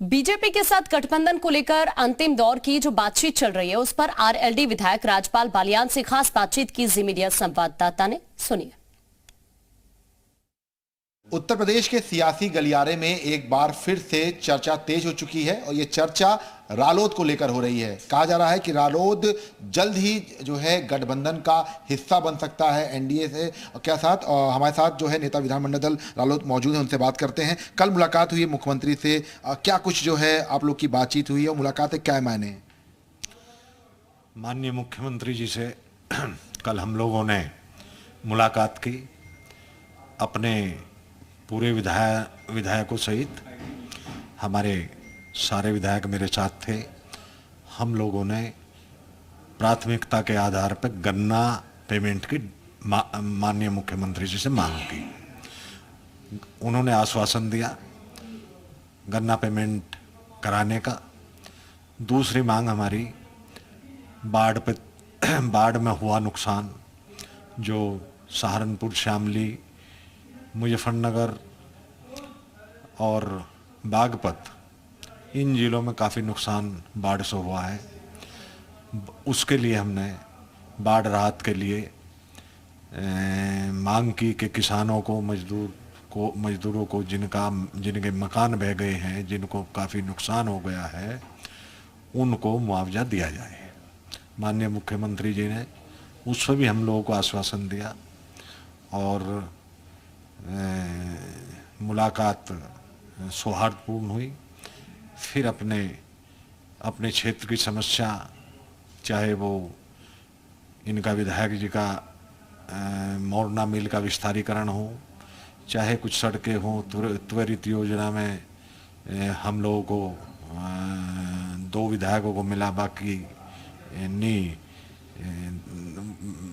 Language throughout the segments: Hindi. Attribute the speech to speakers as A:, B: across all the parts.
A: बीजेपी के साथ गठबंधन को लेकर अंतिम दौर की जो बातचीत चल रही है उस पर आरएलडी विधायक राजपाल बालियान से खास बातचीत की जी मीडिया संवाददाता ने। सुनिए।
B: उत्तर प्रदेश के सियासी गलियारे में एक बार फिर से चर्चा तेज हो चुकी है और ये चर्चा रालोद को लेकर हो रही है। कहा जा रहा है कि रालोद जल्द ही जो है गठबंधन का हिस्सा बन सकता है एनडीए से। क्या साथ हमारे साथ जो है नेता विधानमंडल दल रालोद मौजूद है, उनसे बात करते हैं। कल मुलाकात हुई है मुख्यमंत्री से, क्या कुछ जो है आप लोग की बातचीत हुई है और मुलाकात है क्या मायने?
C: माननीय मुख्यमंत्री जी से कल हम लोगों ने मुलाकात की। अपने पूरे विधायकों सहित हमारे सारे विधायक मेरे साथ थे। हम लोगों ने प्राथमिकता के आधार पर गन्ना पेमेंट की माननीय मुख्यमंत्री जी से मांग की। उन्होंने आश्वासन दिया गन्ना पेमेंट कराने का। दूसरी मांग हमारी बाढ़ में हुआ नुकसान, जो सहारनपुर, शामली, मुजफ्फरनगर और बागपत, इन जिलों में काफ़ी नुकसान बाढ़ से हुआ है। उसके लिए हमने बाढ़ राहत के लिए मांग की कि किसानों को, मजदूरों को जिनके मकान बह गए हैं, जिनको काफ़ी नुकसान हो गया है, उनको मुआवजा दिया जाए। माननीय मुख्यमंत्री जी ने उस पर भी हम लोगों को आश्वासन दिया और मुलाकात सौहार्दपूर्ण हुई। फिर अपने क्षेत्र की समस्या, चाहे वो इनका विधायक जी का मोरना मिल का विस्तारीकरण हो, चाहे कुछ सड़कें हों, त्वरित योजना में हम लोगों को 2 विधायकों को मिला, बाकी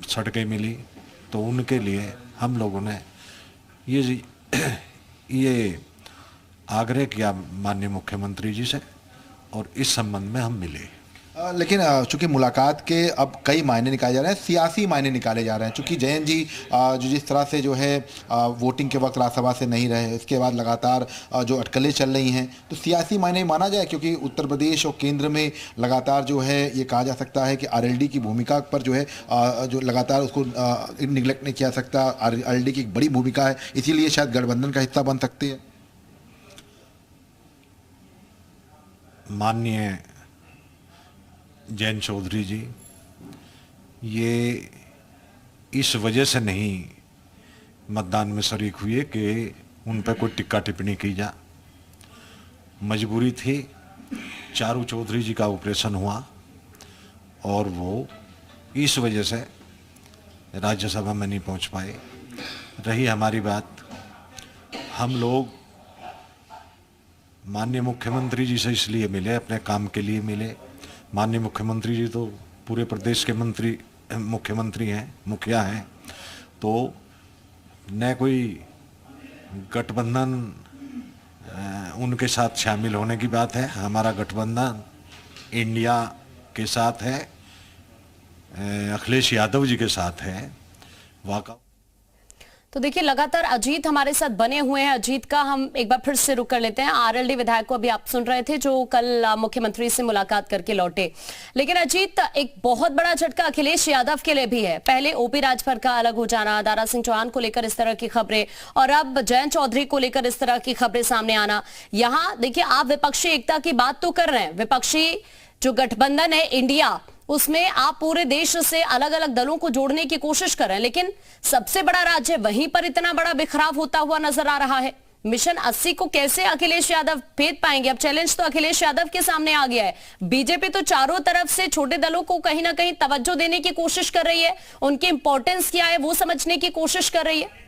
C: सड़कें मिली, तो उनके लिए हम लोगों ने ये आग्रह किया माननीय मुख्यमंत्री जी से और इस संबंध में हम मिले।
B: लेकिन चूंकि मुलाकात के अब कई मायने निकाले जा रहे हैं, सियासी मायने निकाले जा रहे हैं। चूंकि जयंत जी जो जिस तरह से जो है वोटिंग के वक्त राज्यसभा से नहीं रहे, इसके बाद लगातार जो अटकलें चल रही हैं, तो सियासी मायने माना जाए, क्योंकि उत्तर प्रदेश और केंद्र में लगातार जो है ये कहा जा सकता है कि आरएलडी की भूमिका पर जो है जो लगातार उसको निगलेक्ट नहीं किया सकता। आरएलडी की एक बड़ी भूमिका है, इसीलिए शायद गठबंधन का हिस्सा बन सकती है।
C: माननीय जयंत चौधरी जी ये इस वजह से नहीं मतदान में शरीक हुए कि उन पर कोई टिक्का टिप्पणी की जा। मजबूरी थी, चारू चौधरी जी का ऑपरेशन हुआ और वो इस वजह से राज्यसभा में नहीं पहुंच पाए। रही हमारी बात, हम लोग माननीय मुख्यमंत्री जी से इसलिए मिले, अपने काम के लिए मिले। माननीय मुख्यमंत्री जी तो पूरे प्रदेश के मुख्यमंत्री हैं, मुखिया हैं, तो न कोई गठबंधन उनके साथ शामिल होने की बात है। हमारा गठबंधन इंडिया के साथ है, अखिलेश यादव जी के साथ है। वाकई
A: तो देखिए, लगातार अजीत हमारे साथ बने हुए हैं। अजीत का हम एक बार फिर से रुक कर लेते हैं। आरएलडी विधायक को अभी आप सुन रहे थे, जो कल मुख्यमंत्री से मुलाकात करके लौटे। लेकिन अजीत, एक बहुत बड़ा झटका अखिलेश यादव के लिए भी है। पहले ओपी राजभर का अलग हो जाना, दारा सिंह चौहान को लेकर इस तरह की खबरें, और अब जयंत चौधरी को लेकर इस तरह की खबरें सामने आना। यहां देखिए, आप विपक्षी एकता की बात तो कर रहे हैं, विपक्षी जो गठबंधन है इंडिया, उसमें आप पूरे देश से अलग अलग दलों को जोड़ने की कोशिश कर रहे हैं, लेकिन सबसे बड़ा राज्य वहीं पर इतना बड़ा बिखराव होता हुआ नजर आ रहा है। मिशन 80 को कैसे अखिलेश यादव भेद पाएंगे? अब चैलेंज तो अखिलेश यादव के सामने आ गया है। बीजेपी तो चारों तरफ से छोटे दलों को कहीं ना कहीं तवज्जो देने की कोशिश कर रही है, उनकी इंपॉर्टेंस क्या है वो समझने की कोशिश कर रही है।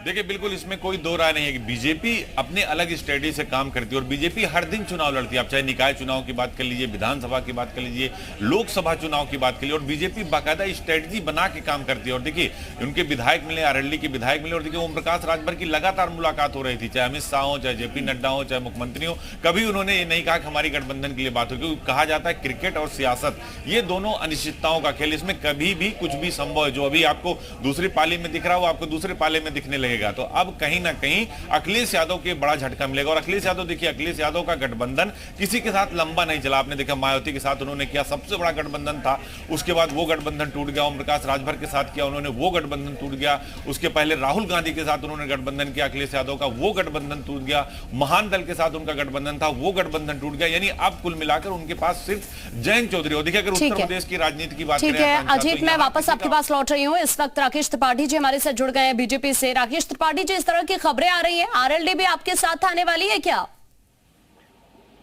D: देखिए, बिल्कुल इसमें कोई दो राय नहीं है कि बीजेपी अपने अलग स्ट्रेटेजी से काम करती है और बीजेपी हर दिन चुनाव लड़ती है। आप चाहे निकाय चुनाव की बात कर लीजिए, विधानसभा की बात कर लीजिए, लोकसभा चुनाव की बात कर लीजिए, और बीजेपी बाकायदा स्ट्रेटेजी बना के काम करती है। और देखिए, उनके विधायक मिले, आरएलडी के विधायक मिले, और देखिए ओम प्रकाश राजभर की लगातार मुलाकात हो रही थी, चाहे अमित शाह हो, चाहे जेपी नड्डा हो, चाहे मुख्यमंत्री हो। कभी उन्होंने ये नहीं कहा कि हमारी गठबंधन के लिए बात हो, क्योंकि कहा जाता है क्रिकेट और सियासत ये दोनों अनिश्चितताओं का खेल, इसमें कभी भी कुछ भी संभव है। जो अभी आपको दूसरी पाली में दिख रहा है वो आपको दूसरे पाले में दिखने लगेगा। तो अब कहीं ना कहीं अखिलेश यादव के बड़ा झटका मिलेगा। और अखिलेश यादव देखिए, अखिलेश यादव का गठबंधन किसी के साथ लंबा नहीं चला। आपने देखा मायावती के साथ उन्होंने किया, सबसे बड़ा गठबंधन था, उसके बाद वो गठबंधन टूट गया। ओम प्रकाश राजभर के साथ किया उन्होंने, वो गठबंधन टूट गया। उसके पहले राहुल गांधी के साथ उन्होंने गठबंधन किया अखिलेश यादव का, वो गठबंधन टूट गया। महान दल के साथ उनका गठबंधन था, वो गठबंधन टूट गया। यानी अब कुल मिलाकर उनके पास सिर्फ जयंत चौधरी हो। देखिए अगर उत्तर प्रदेश की राजनीति की बात
A: ठीक है अजीत, मैं वापस आपके पास लौट रही हूँ। इस वक्त राकेश त्रिपाठी जी हमारे साथ जुड़ गए हैं बीजेपी से। राकेश त्रिपाठी जी, इस तरह की खबरें आ रही हैं, आरएलडी भी आपके साथ आने वाली है क्या?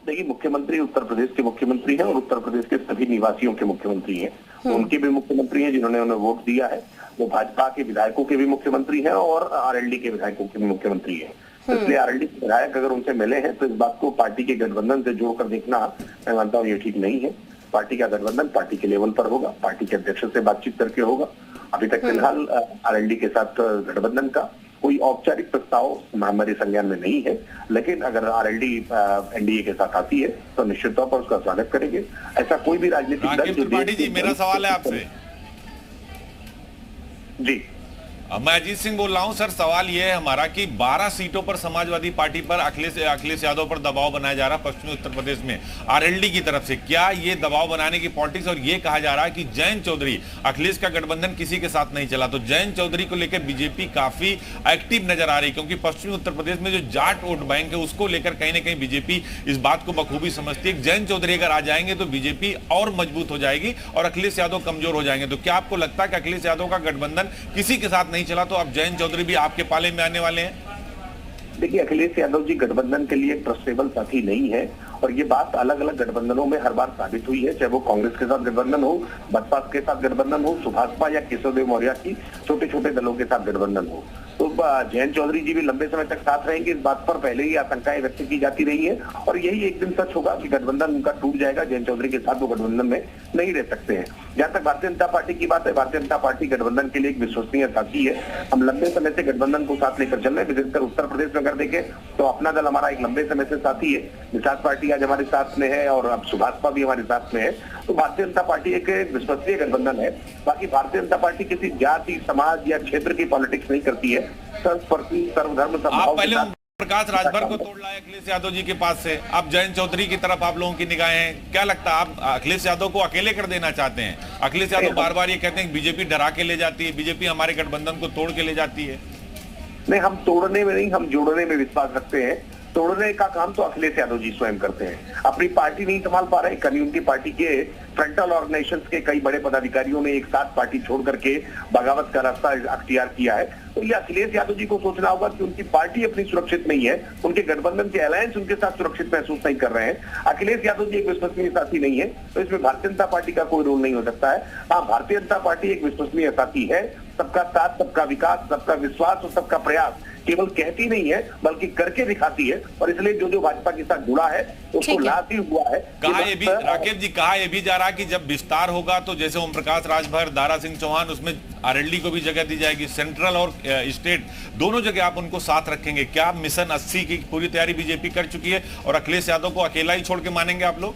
E: देखिए, मुख्यमंत्री उत्तर प्रदेश के मुख्यमंत्री हैं और उत्तर प्रदेश के सभी निवासियों के मुख्यमंत्री हैं। उनके भी मुख्यमंत्री हैं जिन्होंने उन्हें वोट दिया है, वो भाजपा के विधायकों के भी मुख्यमंत्री हैं और आरएलडी के विधायकों के भी मुख्यमंत्री हैं। इसलिए आरएलडी के विधायक अगर उनसे मिले हैं तो इस बात को पार्टी के गठबंधन से जोड़कर देखना मैं मानता हूँ ये ठीक नहीं है। पार्टी का गठबंधन पार्टी के लेवल पर होगा, पार्टी के अध्यक्ष से बातचीत करके होगा। अभी तक फिलहाल आरएलडी के साथ गठबंधन का कोई औपचारिक प्रस्ताव हमारे संज्ञान में नहीं है, लेकिन अगर आरएलडी एनडीए के साथ आती है तो निश्चित तौर पर उसका स्वागत करेंगे। ऐसा कोई भी राजनीतिक दल
D: त्रिपाठी जी, मेरा सवाल है आपसे।
E: जी,
D: मैं अजीत सिंह बोल रहा हूं सर। सवाल यह है हमारा कि 12 सीटों पर समाजवादी पार्टी पर अखिलेश यादव पर दबाव बनाया जा रहा है पश्चिमी उत्तर प्रदेश में आरएलडी की तरफ से। क्या ये दबाव बनाने की पॉलिटिक्स, और ये कहा जा रहा है कि जयंत चौधरी, अखिलेश का गठबंधन किसी के साथ नहीं चला, तो जयंत चौधरी को लेकर बीजेपी काफी एक्टिव नजर आ रही, क्योंकि पश्चिमी उत्तर प्रदेश में जो जाट वोट बैंक है उसको लेकर कहीं ना कहीं बीजेपी इस बात को बखूबी समझती है। जयंत चौधरी अगर आ जाएंगे तो बीजेपी और मजबूत हो जाएगी और अखिलेश यादव कमजोर हो जाएंगे। तो क्या आपको लगता है कि अखिलेश यादव का गठबंधन किसी के साथ नहीं चला तो अब जयंत चौधरी भी आपके पाले में आने वाले हैं?
E: देखिए, अखिलेश यादव जी गठबंधन के लिए एक ट्रस्टेबल साथी नहीं है और ये बात अलग अलग गठबंधनों में हर बार साबित हुई है, चाहे वो कांग्रेस के साथ गठबंधन हो, बसपा के साथ गठबंधन हो, सुभाषपा या केशवदेव मौर्य की छोटे छोटे दलों के साथ गठबंधन हो। तो जयंत चौधरी जी भी लंबे समय तक साथ रहेंगे, इस बात पर पहले ही आशंकाएं व्यक्त की जाती रही है और यही एक दिन सच होगा कि गठबंधन उनका टूट जाएगा। जयंत चौधरी के साथ वो गठबंधन में नहीं रह सकते हैं। जहां तक भारतीय जनता पार्टी की बात है, भारतीय जनता पार्टी गठबंधन के लिए एक विश्वसनीय साथी है। हम लंबे समय से गठबंधन को साथ लेकर चल रहे हैं, विशेषकर उत्तर प्रदेश में अगर देखें तो अपना दल हमारा एक लंबे समय से साथी है। निषाद पार्टी आज हमारे साथ में है और अब सुभाषपा भी हमारे साथ में है। तो भारतीय जनता पार्टी एक विश्वसनीय गठबंधन है। बाकी भारतीय जनता पार्टी किसी जाति, समाज या क्षेत्र की पॉलिटिक्स नहीं करती है। सर्वधर्म
D: आप पहले ओम प्रकाश राजभर को तोड़ लाए अखिलेश यादव जी के पास से, अब जयंत चौधरी की तरफ आप लोगों की निगाहें हैं। क्या लगता है, आप अखिलेश यादव को अकेले कर देना चाहते हैं? अखिलेश यादव बार बार ये कहते हैं कि बीजेपी डरा के ले जाती है, बीजेपी हमारे गठबंधन को तोड़ के ले जाती है।
E: नहीं, हम तोड़ने में नहीं, हम जोड़ने में विश्वास रखते हैं। तोड़ने का काम तो अखिलेश यादव जी स्वयं करते हैं। अपनी पार्टी नहीं संभाल पा रहे, कल उनकी पार्टी के फ्रंटल ऑर्गेनाइजेशंस के कई बड़े पदाधिकारियों ने एक साथ पार्टी छोड़ करके बगावत का रास्ता अख्तियार किया है। तो ये अखिलेश यादव जी को सोचना होगा कि उनकी पार्टी अपनी सुरक्षित नहीं है, उनके गठबंधन के अलायंस उनके साथ सुरक्षित महसूस नहीं कर रहे हैं। अखिलेश यादव जी एक विश्वसनीय साथी नहीं है, तो इसमें भारतीय जनता पार्टी का कोई रोल नहीं हो सकता है। हाँ, भारतीय जनता पार्टी एक विश्वसनीय साथी है। सबका साथ, सबका विकास, सबका विश्वास और सबका प्रयास केवल कहती नहीं है बल्कि करके दिखाती है और इसलिए जो भाजपा के साथ जुड़ा है उसको लाभ ही हुआ है।
D: कहा ये भी राकेश जी, कहा ये भी जा रहा है कि जब विस्तार होगा तो जैसे ओम प्रकाश राजभर, दारा सिंह चौहान, उसमें आरएलडी को भी जगह दी जाएगी, सेंट्रल और स्टेट दोनों जगह आप उनको साथ रखेंगे। क्या मिशन 80 की पूरी तैयारी बीजेपी कर चुकी है और अखिलेश यादव को अकेला ही छोड़ के मानेंगे आप लोग?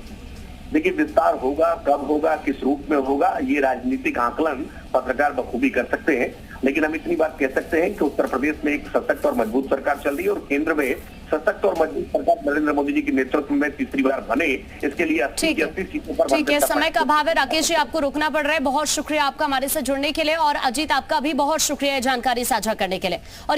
E: देखिए, विस्तार होगा, कब होगा, किस रूप में होगा, ये राजनीतिक आकलन पत्रकार बखूबी कर सकते हैं, लेकिन हम इतनी बात कह सकते हैं कि उत्तर प्रदेश में एक सशक्त और मजबूत सरकार चल रही है और केंद्र में सशक्त और मजबूत सरकार नरेंद्र मोदी जी के नेतृत्व में तीसरी बार बने, इसके लिए 80 सीटों पर।
A: ठीक है, समय का अभाव है राकेश जी, आपको रुकना पड़ रहा है। बहुत शुक्रिया आपका हमारे साथ जुड़ने के लिए और अजीत आपका भी बहुत शुक्रिया जानकारी साझा करने के लिए। और